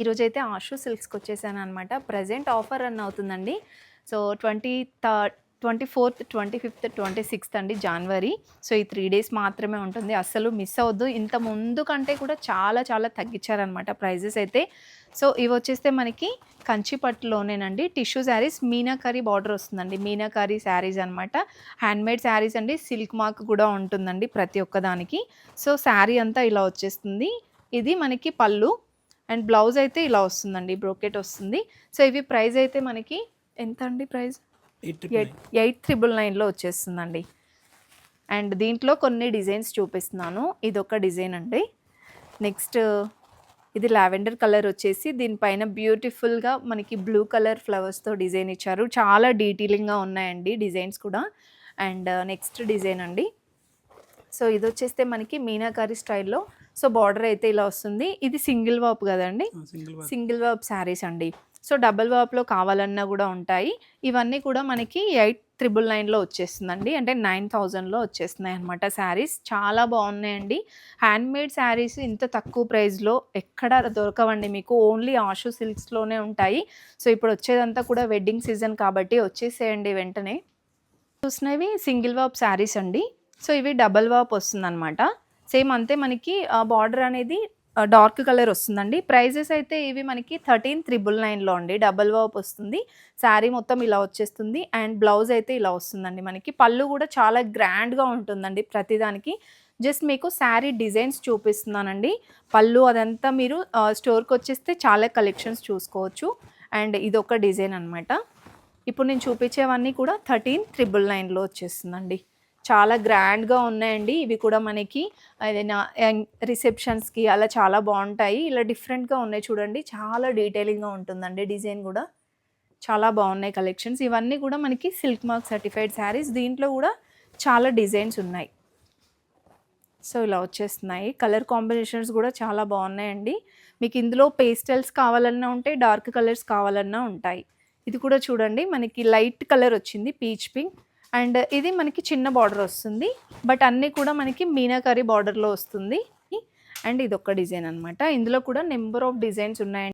ఈరోజైతే Ashu సిల్క్స్‌కి వచ్చేసాననమాట. Present offer run అవుతుందండి. So, 24థ్, 25థ్, 26థ్ అండి జనవరి. సో, ఈ 3 డేస్ మాత్రమే ఉంటుంది. అస్సలు మిస్ అవ్వద్దు. ఇంత ముందు కంటే కూడా చాలా చాలా తగ్గించారనమాట ప్రైజెస్ అయితే. సో, ఇవొచ్చేస్తే మనకి కంచి పట్టులోనేనండి. టిష్యూ శారీస్ మీనాకరీ బార్డర్ వస్తుందండి. మీనాకరీ శారీస్ అనమాట. హ్యాండ్‌మేడ్ శారీస్ అండి. సిల్క్ మార్క్ కూడా ఉంటుందండి ప్రతి ఒక్కదానికి. సో, శారీ అంతా ఇలా వచ్చేస్తుంది. ఇది మనకి పళ్ళు. అండ్ బ్లౌజ్ అయితే ఇలా వస్తుందండి. బ్రోకెట్ వస్తుంది. సో, ఇవి ప్రైస్ అయితే మనకి ఎంత అండి ప్రైస్? 8,999లో వచ్చేస్తుందండి. అండ్ దీంట్లో కొన్ని డిజైన్స్ చూపిస్తున్నాను. ఇదొక డిజైన్ అండి. నెక్స్ట్ ఇది లావెండర్ కలర్ వచ్చేసి దీనిపైన బ్యూటిఫుల్గా మనకి బ్లూ కలర్ ఫ్లవర్స్తో డిజైన్ ఇచ్చారు. చాలా డీటెయిలింగ్గా ఉన్నాయండి డిజైన్స్ కూడా. అండ్ నెక్స్ట్ డిజైన్ అండి. సో, ఇది వచ్చేస్తే మనకి మీనాకారి స్టైల్లో. సో, బార్డర్ అయితే ఇలా వస్తుంది. ఇది సింగిల్ వాప్ కదండి, సింగిల్ వాప్ శారీస్ అండి. సో, డబుల్ వాప్లో కావాలన్నా కూడా ఉంటాయి. ఇవన్నీ కూడా మనకి 8,999లో వచ్చేస్తుందండి. అంటే 9,000లో వచ్చేస్తున్నాయి అనమాట శారీస్. చాలా బాగున్నాయండి. హ్యాండ్మేడ్ శారీస్ ఇంత తక్కువ ప్రైస్లో ఎక్కడ దొరకవండి మీకు. ఓన్లీ ఆషు సిల్క్స్లోనే ఉంటాయి. సో, ఇప్పుడు వచ్చేదంతా కూడా వెడ్డింగ్ సీజన్ కాబట్టి వచ్చేసేయండి వెంటనే. చూసినవి సింగిల్ వాప్ శారీస్ అండి. సో, ఇవి డబల్ వాప్ వస్తుందనమాట. సేమ్ అంతే మనకి బార్డర్ అనేది డార్క్ కలర్ వస్తుందండి. ప్రైజెస్ అయితే ఇవి మనకి 13,999లో అండి. డబల్ వాప్ వస్తుంది. శారీ మొత్తం ఇలా వచ్చేస్తుంది. అండ్ బ్లౌజ్ అయితే ఇలా వస్తుందండి మనకి. పళ్ళు కూడా చాలా గ్రాండ్గా ఉంటుందండి ప్రతిదానికి. జస్ట్ మీకు శారీ డిజైన్స్ చూపిస్తున్నానండి. పళ్ళు అదంతా మీరు స్టోర్కి వచ్చేస్తే చాలా కలెక్షన్స్ చూసుకోవచ్చు. అండ్ ఇదొక డిజైన్ అనమాట. ఇప్పుడు నేను చూపించేవన్నీ కూడా 13,999లో వచ్చేస్తుందండి. చాలా గ్రాండ్గా ఉన్నాయండి. ఇవి కూడా మనకి ఏదైనా రిసెప్షన్స్కి అలా చాలా బాగుంటాయి. ఇలా డిఫరెంట్గా ఉన్నాయి చూడండి. చాలా డీటెయిలింగ్గా ఉంటుందండి డిజైన్ కూడా. చాలా బాగున్నాయి కలెక్షన్స్. ఇవన్నీ కూడా మనకి సిల్క్ మార్క్ సర్టిఫైడ్ శారీస్. దీంట్లో కూడా చాలా డిజైన్స్ ఉన్నాయి. సో, ఇలా వచ్చేస్తున్నాయి. కలర్ కాంబినేషన్స్ కూడా చాలా బాగున్నాయండి. మీకు ఇందులో పేస్టల్స్ కావాలన్నా ఉంటాయి, డార్క్ కలర్స్ కావాలన్నా ఉంటాయి. ఇది కూడా చూడండి మనకి లైట్ కలర్ వచ్చింది, పీచ్ పింక్. అండ్ ఇది మనకి చిన్న బార్డర్ వస్తుంది. బట్ అన్నీ కూడా మనకి మీనాకరీ బార్డర్లో వస్తుంది. అండ్ ఇదొక డిజైన్ అనమాట. ఇందులో కూడా నెంబర్ ఆఫ్ డిజైన్స్ ఉన్నాయండి.